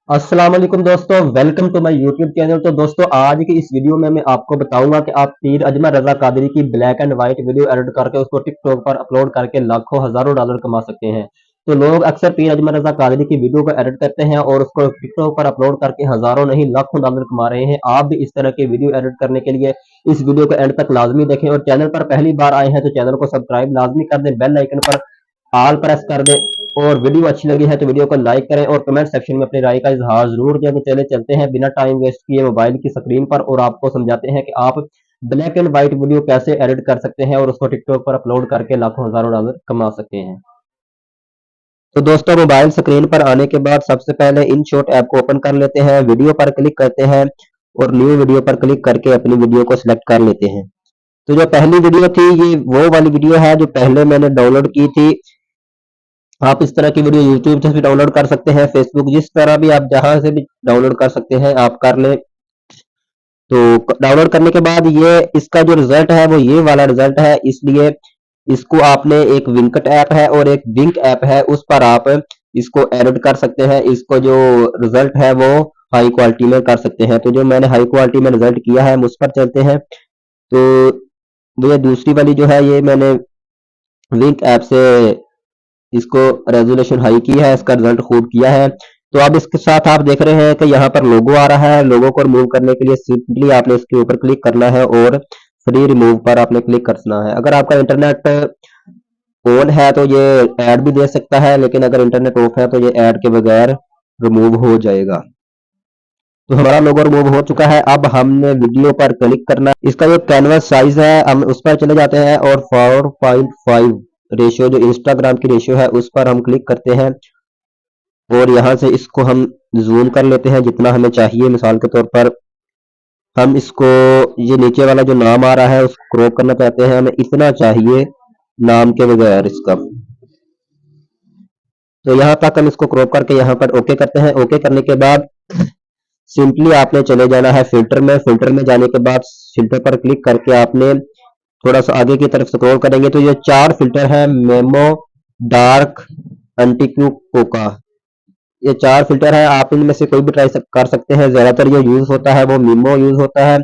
अस्सलाम वालेकुम दोस्तों, welcome to my YouTube channel. तो दोस्तों, आज की इस वीडियो में मैं आपको बताऊंगा कि आप पीर अजमल रजा कादरी की black and white video edit करके उसको टिकटॉक पर अपलोड करके लाखों हजारों डॉलर कमा सकते हैं। तो लोग अक्सर पीर अजमल रजा कादरी की वीडियो को एडिट करते हैं और उसको टिकटॉक पर अपलोड करके हजारों नहीं लाखों डॉलर कमा रहे हैं। आप भी इस तरह के वीडियो एडिट करने के लिए इस वीडियो को एंड तक लाजमी देखें और चैनल पर पहली बार आए हैं तो चैनल को सब्सक्राइब लाजमी कर दें, बेल आइकन पर ऑल प्रेस कर दें और वीडियो अच्छी लगी है तो वीडियो को लाइक करें और कमेंट सेक्शन में अपनी राय का इजहार जरूर दें। तो चले चलते हैं बिना टाइम वेस्ट किए मोबाइल की स्क्रीन पर और आपको समझाते हैं कि आप ब्लैक एंड व्हाइट वीडियो कैसे एडिट कर सकते हैं और उसको टिकटॉक पर अपलोड करके लाखों हजारों डॉलर कमा सकते हैं। तो दोस्तों, मोबाइल स्क्रीन पर आने के बाद सबसे पहले इन शॉट ऐप को ओपन कर लेते हैं, वीडियो पर क्लिक करते हैं और न्यू वीडियो पर क्लिक करके अपनी वीडियो को सिलेक्ट कर लेते हैं। तो जो पहली वीडियो थी ये वो वाली वीडियो है जो पहले मैंने डाउनलोड की थी। आप इस तरह की वीडियो यूट्यूब से भी डाउनलोड कर सकते हैं, फेसबुक जिस तरह भी आप जहां से भी डाउनलोड कर सकते हैं आप कर लें। तो डाउनलोड करने के बाद ये इसका जो रिजल्ट है वो ये वाला रिजल्ट है, इसलिए इसको आपने एक विंकट ऐप है और एक विंक ऐप है उस पर आप इसको एडिट कर सकते हैं। इसको जो रिजल्ट है वो हाई क्वालिटी में कर सकते हैं। तो जो मैंने हाई क्वालिटी में रिजल्ट किया है हम उस पर चलते हैं। तो ये दूसरी वाली जो है ये मैंने विंक ऐप से इसको रेजोल्यूशन हाई की है, इसका रिजल्ट खूब किया है। तो अब इसके साथ आप देख रहे हैं कि यहाँ पर लोगो आ रहा है। लोगो को रिमूव करने के लिए सिंपली आपने इसके ऊपर क्लिक करना है और फ्री रिमूव पर आपने क्लिक करना है। अगर आपका इंटरनेट ऑन है तो ये ऐड भी दे सकता है, लेकिन अगर इंटरनेट ऑफ है तो ये ऐड के बगैर रिमूव हो जाएगा। तो हमारा लोगो रिमूव हो चुका है। अब हमने वीडियो पर क्लिक करना है। इसका जो कैनवस साइज है हम उस पर चले जाते हैं और 4.5 रेशियो जो इंस्टाग्राम की रेशियो है उस पर हम क्लिक करते हैं और यहाँ से इसको हम जूम कर लेते हैं जितना हमें चाहिए। मिसाल के तौर पर हम इसको ये नीचे वाला जो नाम आ रहा है उसको क्रॉप करना चाहते हैं, हमें इतना चाहिए नाम के बगैर इसका। तो यहाँ तक हम इसको क्रॉप करके यहाँ पर ओके करते हैं। ओके करने के बाद सिंपली आपने चले जाना है फिल्टर में। फिल्टर में जाने के बाद फिल्टर पर क्लिक करके आपने थोड़ा सा आगे की तरफ स्क्रॉल करेंगे तो ये 4 फिल्टर है, मेमो, डार्क, एंटीक्यू, कोका। ये 4 फिल्टर है, आप इनमें से कोई भी ट्राई कर सकते हैं। ज्यादातर जो यूज होता है वो मीमो यूज होता है।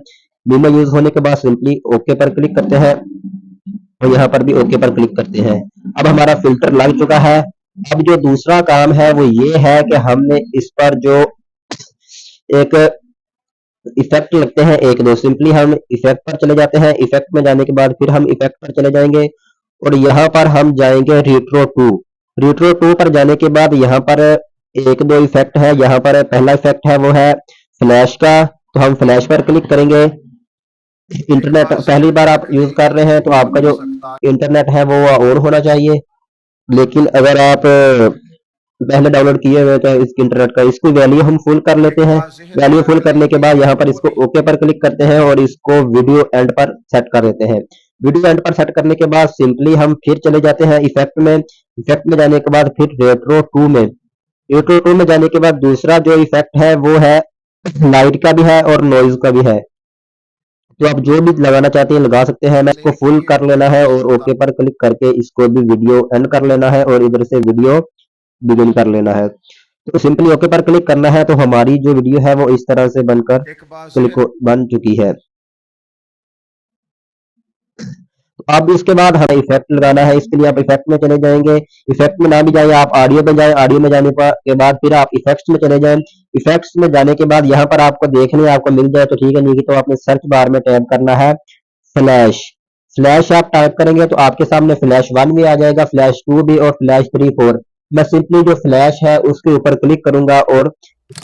मीमो यूज होने के बाद सिंपली ओके पर क्लिक करते हैं और यहाँ पर भी ओके पर क्लिक करते हैं। अब हमारा फिल्टर लग चुका है। अब जो दूसरा काम है वो ये है कि हमने इस पर जो एक इफेक्ट लगते हैं एक दो, सिंपली हम इफेक्ट पर चले जाते हैं। इफेक्ट में जाने के बाद फिर हम इफेक्ट पर चले जाएंगे और यहाँ पर हम जाएंगे रेट्रो टू। रेट्रो टू पर जाने के बाद यहाँ पर एक दो इफेक्ट है। यहाँ पर पहला इफेक्ट है वो है फ्लैश का, तो हम फ्लैश पर क्लिक करेंगे। इंटरनेट पहली बार आप यूज कर रहे हैं तो आपका जो इंटरनेट है वो ऑन होना चाहिए, लेकिन अगर आप पहले डाउनलोड किए हुए तो इसके इंटरनेट का इसको वैल्यू हम फुल कर लेते हैं। वैल्यू फुल करने के बाद यहाँ पर इसको ओके पर क्लिक करते हैं और इसको वीडियो एंड पर सेट कर देते हैं। वीडियो एंड पर सेट करने के बाद सिंपली हम फिर चले जाते हैं इफेक्ट में। इफेक्ट में जाने के बाद फिर रेट्रो टू में। रेट्रो टू में जाने के बाद दूसरा जो इफेक्ट है वो है लाइट का भी है और नॉइज का भी है। तो आप जो भी लगाना चाहते हैं लगा सकते हैं। मैं इसको फुल कर लेना है और ओके पर क्लिक करके इसको भी वीडियो एंड कर लेना है और इधर से वीडियो बिगिन कर लेना है। तो सिंपली ओके पर क्लिक करना है तो हमारी जो वीडियो है वो इस तरह से बनकर क्लिक बन चुकी है। अब इसके बाद हमें इफेक्ट लगाना है। इसके लिए आप इफेक्ट में चले जाएंगे। इफेक्ट में ना भी जाए आप ऑडियो में जाए। ऑडियो में जाने के बाद फिर आप इफेक्ट्स में चले जाएं। इफेक्ट्स में जाने के बाद यहाँ पर आपको देखने आपको मिल जाए तो ठीक है, नहीं तो आपने सर्च बार में टैप करना है फ्लैश। फ्लैश आप टाइप करेंगे तो आपके सामने फ्लैश 1 भी आ जाएगा, फ्लैश 2 भी और फ्लैश 3 4। मैं सिंपली जो फ्लैश है उसके ऊपर क्लिक करूंगा और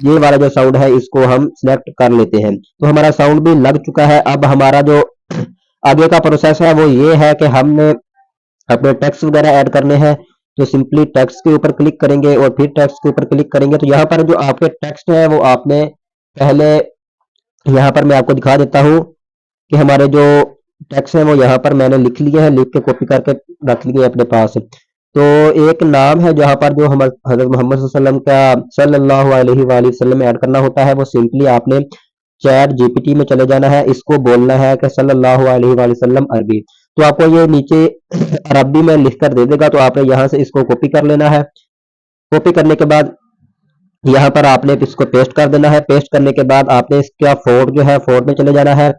ये वाला जो साउंड है इसको हम सिलेक्ट कर लेते हैं। तो हमारा साउंड भी लग चुका है। अब हमारा जो आगे का प्रोसेस है वो ये है कि हमने अपने टेक्स्ट वगैरह ऐड करने हैं। तो सिंपली टेक्स्ट के ऊपर क्लिक करेंगे और फिर टेक्स्ट के ऊपर क्लिक करेंगे तो यहाँ पर जो आपके टेक्स्ट है वो आपने पहले यहाँ पर मैं आपको दिखा देता हूँ कि हमारे जो टेक्स्ट है वो यहाँ पर मैंने लिख लिए हैं, लिख के कॉपी करके रख लिए अपने पास। तो एक नाम है जहाँ पर जो हम हजरत मोहम्मद सल्लल्लाहु अलैहि वसल्लम का सल्लल्लाहु अलैहि वसल्लम ऐड करना होता है, वो सिंपली आपने चैट जीपीटी में चले जाना है। इसको बोलना है कि सल्लल्लाहु अलैहि वसल्लम अरबी। तो आपको ये नीचे अरबी में लिख कर दे देगा, तो आपने यहाँ से इसको कॉपी कर लेना है। कॉपी करने के बाद यहाँ पर आपने इसको पेस्ट कर देना है। पेस्ट करने के बाद आपने इसका फोर्ट जो है फोर्ट में चले जाना है।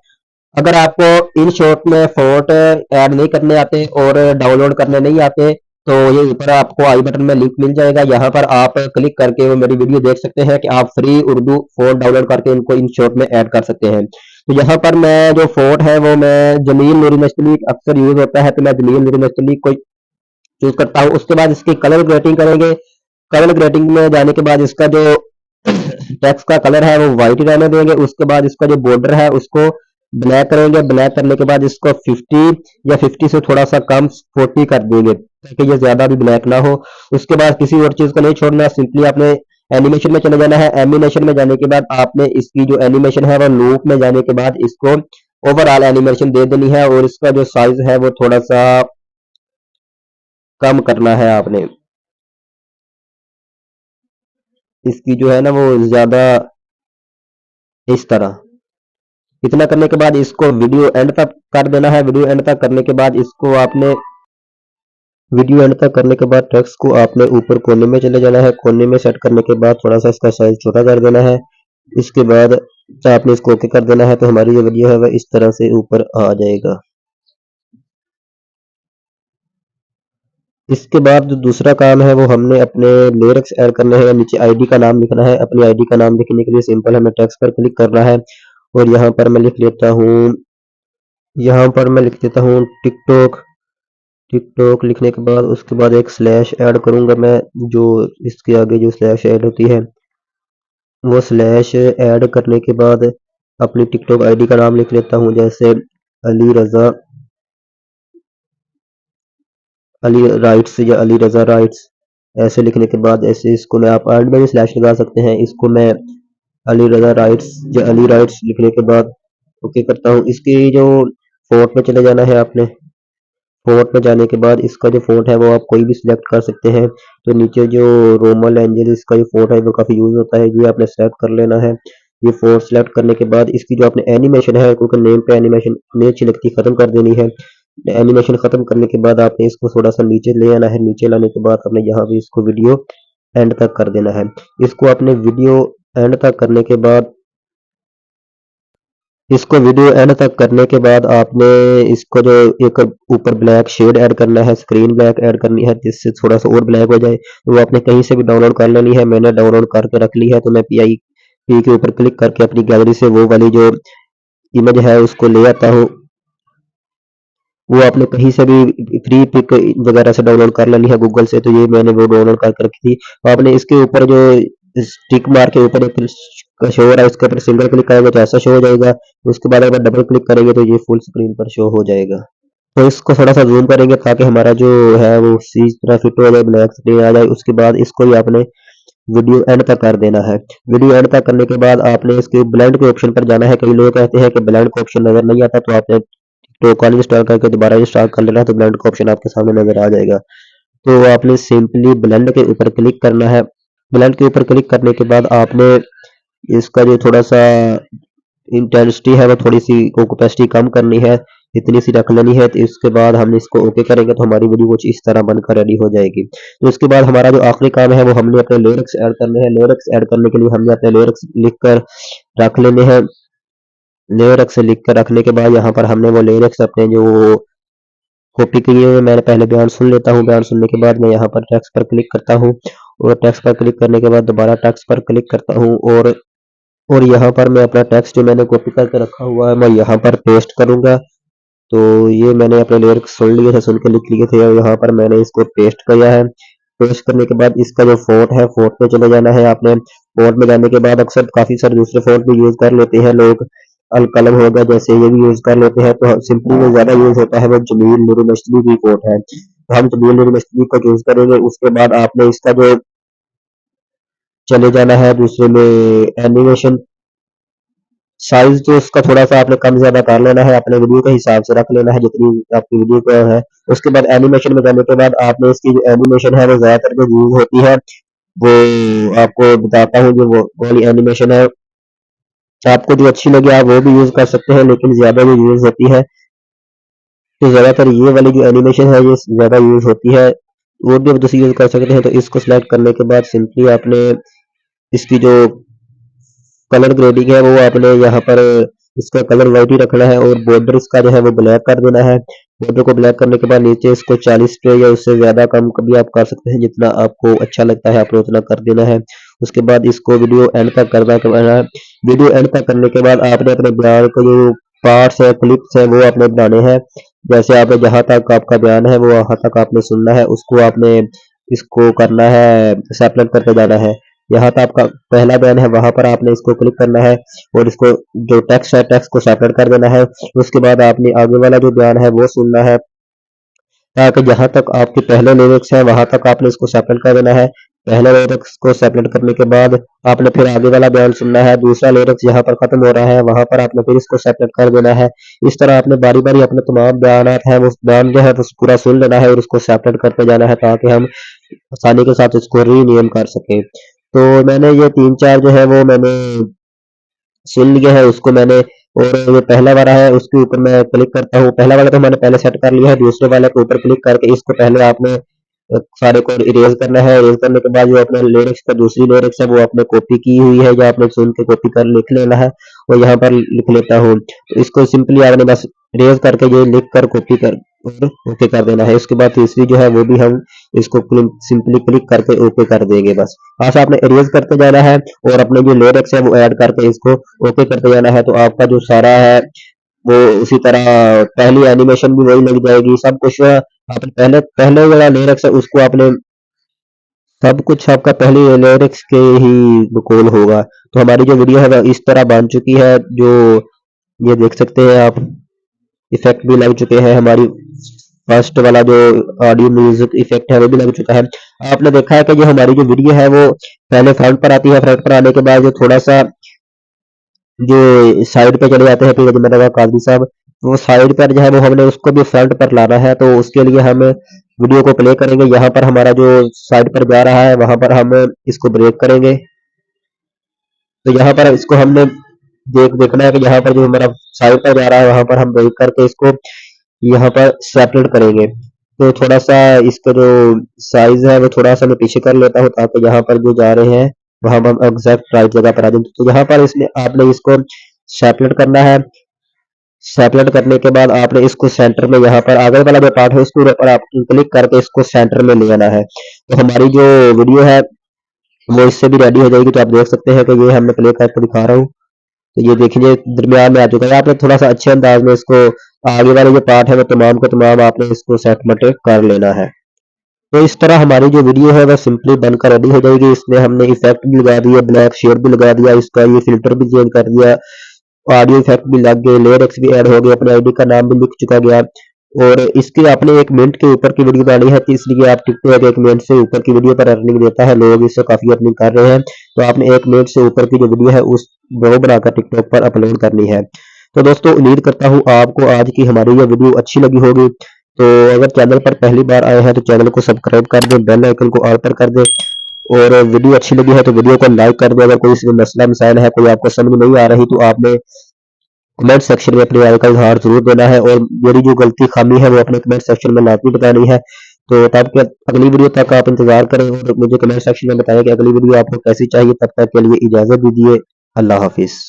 अगर आपको इन शॉर्ट में फोर्ट ऐड नहीं करने आते और डाउनलोड करने नहीं आते तो ये ऊपर आपको आई बटन में लिंक मिल जाएगा। यहाँ पर आप क्लिक करके वो मेरी वीडियो देख सकते हैं कि आप फ्री उर्दू फोर्ट डाउनलोड करके इनको इन शॉर्ट में ऐड कर सकते हैं। तो यहाँ पर मैं जो फोर्ट है वो मैं जमील नूरी नस्तलीक अक्सर यूज होता है, तो मैं जमील नूरी नस्तलीक को चूज करता हूँ। उसके बाद इसकी कलर ग्रेडिंग करेंगे। कलर ग्रेडिंग में जाने के बाद इसका जो टेक्स्ट का कलर है वो व्हाइट रहने देंगे। उसके बाद इसका जो बॉर्डर है उसको ब्लैक करेंगे। ब्लैक करने के बाद इसको 50 या 50 से थोड़ा सा कम 40 कर देंगे ताकि ये ज्यादा भी ब्लैक ना हो। उसके बाद किसी और चीज को नहीं छोड़ना, सिंपली आपने एनिमेशन में चले जाना है। एनिमेशन में जाने के बाद आपने इसकी जो एनिमेशन है वो लूप में जाने के बाद इसको ओवरऑल एनिमेशन दे देनी है और इसका जो साइज है वो थोड़ा सा कम करना है आपने। इसकी जो है ना वो ज्यादा इस तरह इतना करने के बाद इसको वीडियो एंड तक कर देना है। वीडियो एंड तक करने के बाद इसको आपने वीडियो एंड तक करने के बाद टेक्स्ट को आपने ऊपर कोने में चले जाना है। कोने में सेट करने के बाद थोड़ा सा इसका साइज छोटा कर देना है। इसके बाद आपने इसको ओके कर देना है तो हमारी जो वीडियो है वह इस तरह से ऊपर आ जाएगा। इसके बाद जो दूसरा काम है वो हमने अपने लिरिक्स ऐड करने हैं। नीचे आईडी का नाम लिखना है। अपनी आईडी का नाम लिखने के लिए सिंपल हमें टेक्स्ट पर क्लिक करना है और यहाँ पर मैं लिख देता हूँ टिकटॉक। टिकटॉक लिखने के बाद उसके बाद एक स्लैश ऐड करूंगा मैं। जो इसके आगे जो स्लैश ऐड होती है वो स्लैश ऐड करने के बाद अपनी टिकटॉक आईडी का नाम लिख लेता हूँ, जैसे अली रजा अली राइट्स या अली रजा राइट्स। ऐसे लिखने के बाद ऐसे इसको मैं आप एंड में भी स्लैश लगा सकते हैं। इसको मैं अली रजा राइट्स या अली राइट्स लिखने के बाद ओके करता हूँ। इसकी जो फोर्ट में चले जाना है आपने। फोर्ट में जाने के बाद इसका जो फोर्ट है वो आप कोई भी सिलेक्ट कर सकते हैं। तो नीचे जो रोमन एंजल इसका जो फोर्ट है वो काफी यूज होता है, ये आपने सेलेक्ट कर लेना है। ये फोर्ट सेलेक्ट करने के बाद इसकी जो आपने एनिमेशन है, क्योंकि नेम पे एनिमेशन नहीं अच्छी लगती, खत्म कर देनी है। एनिमेशन खत्म करने के बाद आपने इसको थोड़ा सा नीचे ले आना है। नीचे लाने के बाद आपने यहाँ भी इसको वीडियो एंड तक कर देना है। इसको आपने वीडियो एंड तक करने के बाद इसको वीडियो एंड तक करने के बाद आपने इसको जो एक ऊपर ब्लैक शेड ऐड करना है, स्क्रीन ब्लैक ऐड करनी है जिससे थोड़ा सा और ब्लैक हो जाए। तो वो आपने कहीं से भी डाउनलोड कर लेनी है। मैंने डाउनलोड करके रख ली है तो मैं पी के ऊपर क्लिक करके अपनी गैलरी से वो वाली जो इमेज है उसको ले आता हूँ। वो आपने कहीं से भी फ्री पिक वगैरह से डाउनलोड कर लेनी है गूगल से। तो ये मैंने वो डाउनलोड करके रखी थी। तो आपने इसके ऊपर जो टिक मार के ऊपर एक शो हो रहा है उसके ऊपर सिंगल क्लिक करेंगे तो ऐसा शो हो जाएगा। उसके बाद अगर डबल क्लिक करेंगे तो ये फुल स्क्रीन पर शो हो जाएगा। तो इसको थोड़ा सा जूम करेंगे ताकि हमारा जो है वो उसी तरह फिट हो जाए, ब्लैक स्क्रीन आ जाए। उसके बाद इसको भी आपने वीडियो एंड तक कर देना है। वीडियो एंड तक करने के बाद आपने इसके ब्लेंड के ऑप्शन पर जाना है। कई लोग कहते हैं कि ब्लेंड का ऑप्शन नजर नहीं आता, तो आपने तो कॉल इंस्टॉल करके दोबारा इंस्टॉल कर लेना है तो ब्लेंड का ऑप्शन आपके सामने नजर आ जाएगा। तो आपने सिंपली ब्लेंड के ऊपर क्लिक करना है। ब्लेंड के ऊपर क्लिक करने के बाद आपने इसका जो थोड़ा सा इंटेंसिटी है वो थोड़ी सी ओपेसिटी कम करनी है, इतनी सी रख लेनी है। तो इसके बाद हम इसको ओके करेंगे तो हमारी वीडियो कुछ इस तरह बनकर रेडी हो जाएगी। तो इसके बाद हमारा जो आखिरी काम है वो हमने अपने लिरिक्स ऐड करने हैं। लिरिक्स ऐड करने के लिए हमने अपने लिरिक्स लिख कर रख लेने हैं। लिरिक्स लिख कर रखने के बाद यहाँ पर हमने वो लिरिक्स अपने जो कॉपी किए हुए मैंने पहले बयान सुन लेता हूँ। बयान सुनने के बाद मैं यहाँ पर टेक्स्ट पर क्लिक करता हूँ और टेक्स्ट पर क्लिक करने के बाद दोबारा टेक्स्ट पर क्लिक करता हूँ और यहाँ पर मैं अपना टेक्स्ट जो मैंने कॉपी करके रखा हुआ है मैं यहाँ पर पेस्ट करूंगा। तो ये मैंने अपने लिरिक्स सुन लिए थे, सुन के लिख लिए थे और यहाँ पर मैंने इसको पेस्ट किया है। पेस्ट करने के बाद इसका जो फोर्ट है फोर्ट में चले जाना है आपने। फोर्ट में जाने के बाद अक्सर काफी सारे दूसरे फोर्ट भी यूज कर लेते हैं लोग, अलकलम हो गया जैसे ये भी यूज कर लेते हैं। तो सिंपली में ज्यादा यूज होता है वो जमील नूर मछली की फोर्ट है, तो हम जमील नूर मछली को यूज करेंगे। उसके बाद आपने इसका जो चले जाना है दूसरे में एनिमेशन साइज, तो उसका थोड़ा सा आपने कम ज्यादा कर लेना है, अपने वीडियो के हिसाब से रख लेना है जितनी आपकी वीडियो का है। उसके बाद एनिमेशन में जाने के बाद आपने इसकी जो एनिमेशन है वो ज्यादातर जो यूज होती है वो आपको बताता हूँ। जो वो वाली एनिमेशन है आपको जो अच्छी लगे आप वो भी यूज कर सकते हैं, लेकिन ज्यादा जो यूज होती है तो ज्यादातर ये वाली जो एनिमेशन है ये ज्यादा यूज होती है। और भी आप दूसरी यूज कर सकते हैं। तो इसको सिलेक्ट करने के बाद सिंपली आपने इसकी जो कलर ग्रेडिंग है वो आपने यहाँ पर इसका कलर वाइट ही रखना है और बॉर्डर इसका जो है वो ब्लैक कर देना है। बॉर्डर को ब्लैक करने के बाद नीचे इसको 40 पे या उससे ज़्यादा कम कभी आप कर सकते हैं, जितना आपको अच्छा लगता है आपने उतना कर देना है। उसके बाद इसको वीडियो एंड तक करना है। वीडियो एंड तक करने के बाद आपने अपने बयान को जो पार्ट्स है, क्लिप्स है वो आपने बनाने हैं। जैसे आपने जहाँ तक आपका बयान है वो वहाँ तक आपने सुनना है, उसको आपने इसको करना है, सेपरेट करते जाना है। यहाँ पर आपका पहला बयान है वहां पर आपने इसको क्लिक करना है और इसको जो टेक्स्ट है टेक्स्ट को सेपरेट कर देना है। उसके बाद आपने आगे वाला जो बयान है वो सुनना है, ताकि जहां तक आपके पहले लिरिक्स है वहां तक आपने इसको सेपरेट कर देना है। पहले लिरिक्स को सेपरेट करने के बाद आपने फिर आगे वाला बयान सुनना है। दूसरा लिरिक्स जहां पर खत्म हो रहा है वहां पर आपने फिर इसको सेपरेट कर देना है। इस तरह आपने बारी बारी अपने तमाम बयान है वो बयान जो है वो पूरा सुन लेना है और उसको सेपरेट करते जाना है, ताकि हम आसानी के साथ इसको रीनेम कर सकें। तो मैंने ये 3-4 जो है वो मैंने सुन लिया है उसको मैंने, और ये पहला वाला है उसके ऊपर मैं क्लिक करता हूँ। पहला वाला तो मैंने पहले सेट कर लिया है। दूसरे वाले के ऊपर क्लिक करके इसको पहले आपने सारे को इरेज करना है। इरेज करने के बाद जो अपने लिरिक्स का दूसरी लिरिक्स है वो आपने कॉपी की हुई है, जो आपने सुन के कॉपी कर लिख लेना है और यहाँ पर लिख लेता हूँ। तो इसको सिंपली आपने बस इरेज करके ये लिख कर कॉपी कर और ओके कर देना है। उसके बाद तीसरी जो है वो भी हम इसको सिंपली क्लिक करके ओके कर देंगे। बस ऐसा आपने इरेज करते जाना है और अपने जो लिरिक्स है वो ऐड करके इसको ओके करते जाना है। तो आपका जो सारा है वो उसी तरह पहली एनिमेशन भी वही लग जाएगी, सब कुछ आपने पहले पहले वाला लिरिक्स है उसको आपने सब कुछ आपका पहले लिरिक्स के ही बकौल होगा। तो हमारी जो वीडियो है वह इस तरह बन चुकी है, जो ये देख सकते हैं आप, इफेक्ट भी लग चुके हैं। हमारी फर्स्ट वाला जो ऑडियो म्यूजिक इफेक्ट है वो भी लग चुका है। आपने देखा है कि जो हमारी जो वीडियो है वो पहले फ्रंट पर आती है, फ्रंट पर आने के बाद जो थोड़ा सा जो साइड पे चले जाते हैं फिर जब कादरी साहब, वो साइड पर जो है वो हमने उसको भी फ्रंट पर लाना है। तो उसके लिए हम वीडियो को प्ले करेंगे। यहाँ पर हमारा जो साइड पर जा रहा है वहां पर हम इसको ब्रेक करेंगे। तो यहाँ पर इसको हमने देखना है कि यहाँ पर जो हमारा साइड पर जा रहा है वहां पर हम ब्रेक करके इसको यहाँ पर सेपरेट करेंगे। तो थोड़ा सा इसका जो साइज है वो थोड़ा सा मैं पीछे कर लेता हूँ, ताकि यहाँ पर जो जा रहे हैं वहां हम एग्जैक्ट राइट जगह पर आ जाए। तो यहाँ पर इसमें आपने इसको सेपरेट करना है। सेपरेट करने के बाद आपने इसको सेंटर में, यहाँ पर आगे वाला जो पार्ट है उसके ऊपर आप क्लिक करके इसको सेंटर में ले आना है। तो हमारी जो वीडियो है वो इससे भी रेडी हो जाएगी। तो आप देख सकते हैं कि ये हमने प्ले करके दिखा रहा हूँ। तो ये देखिए दरमियान में आ चुका है। आपने थोड़ा सा अच्छे अंदाज में इसको आगे वाले जो पार्ट है वो तमाम को तमाम आपने इसको सेटमेंट कर लेना है। तो इस तरह हमारी जो वीडियो है वह सिंपली बनकर रेडी हो जाएगी। इसमें हमने इफेक्ट भी लगा दिया, ब्लैक शेड भी लगा दिया, इसका ये फिल्टर भी चेंज कर दिया, ऑडियो इफेक्ट भी लग गए, लिरिक्स भी ऐड हो गए, अपने आईडी का नाम भी लिख चुका गया। और इसकी आपने 1 मिनट के ऊपर की वीडियो बनानी है, तो इसलिए आप टिकटॉक 1 मिनट से ऊपर की वीडियो पर अर्निंग देता है, लोग इससे काफी अर्निंग कर रहे हैं। तो आपने 1 मिनट से ऊपर की जो वीडियो है उस वो बनाकर टिकटॉक पर अपलोड करनी है। तो दोस्तों उम्मीद करता हूँ आपको आज की हमारी ये वीडियो अच्छी लगी होगी। तो अगर चैनल पर पहली बार आए हैं तो चैनल को सब्सक्राइब कर दें, बेल आइकन को ऑल पर कर दें, और वीडियो अच्छी लगी है तो वीडियो को लाइक कर दें। अगर कोई इसमें मसला मसाइल है, कोई आपको समझ नहीं आ रही, तो आपने कमेंट सेक्शन में अपनी राय का इजहार जरूर देना है, और मेरी जो गलती खामी है वो अपने कमेंट सेक्शन में लाजमी बतानी है। तो तब के अगली वीडियो तक आप इंतजार करें और मुझे कमेंट सेक्शन में बताएं कि अगली वीडियो आपको कैसी चाहिए। तब तक के लिए इजाजत दीजिए। अल्लाह हाफिज।